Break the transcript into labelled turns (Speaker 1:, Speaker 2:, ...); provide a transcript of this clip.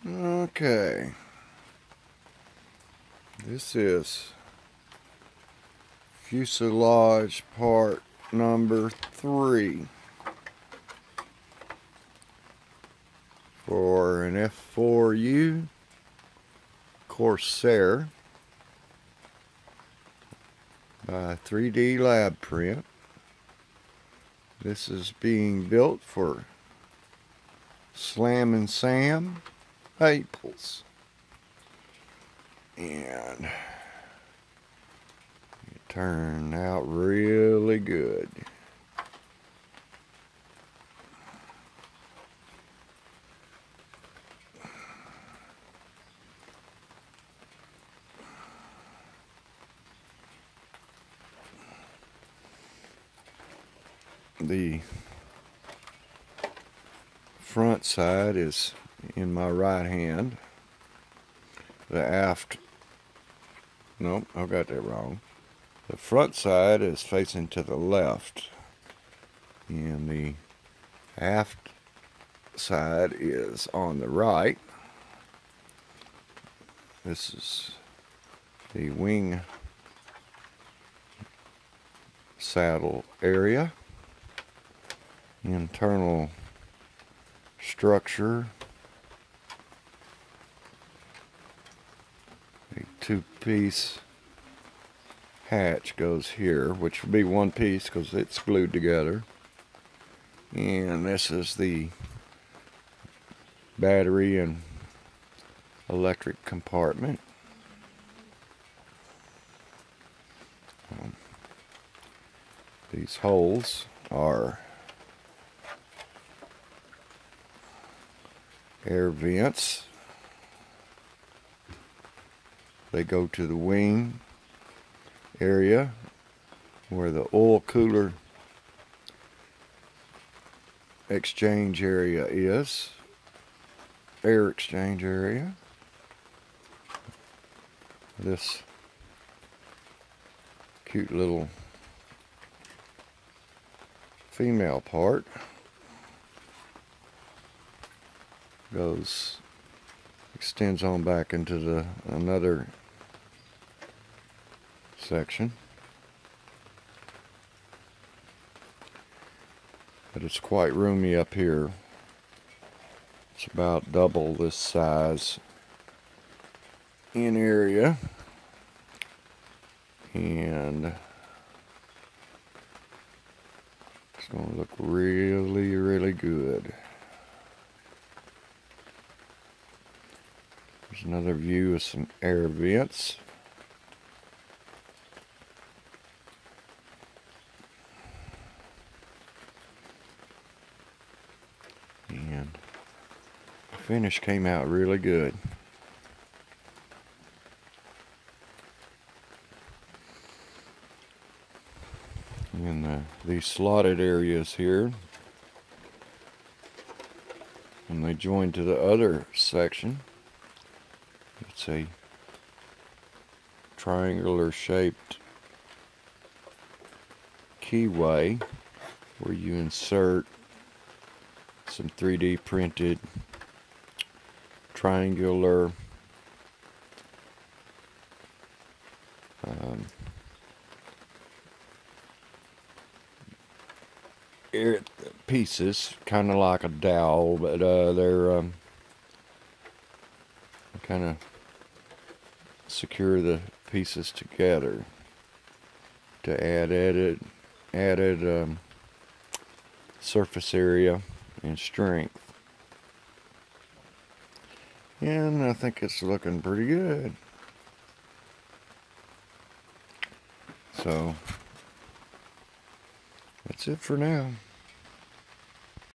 Speaker 1: Okay, this is fuselage part number 3 for an F4U Corsair by 3D Lab Print. This is being built for Slam and Sam Maples, and it turned out really good. The front side is in my right hand. The aft, nope, I got that wrong. The front side is facing to the left, and the aft side is on the right. This is the wing saddle area. Internal structure, a 2-piece hatch goes here, which would be 1 piece because it's glued together. And this is the battery and electric compartment. These holes are air vents. They go to the wing area where the oil cooler exchange area is. Air exchange area. This cute little female part extends on back into another section, but it's quite roomy up here. It's about double this size in area, and it's going to look really, really good. There's another view of some air vents. And the finish came out really good. And these slotted areas here, when they join to the other section, it's a triangular shaped keyway where you insert some 3D printed triangular air pieces, kind of like a dowel, but they're kind of secure the pieces together to add added surface area and strength. And I think it's looking pretty good. So that's it for now.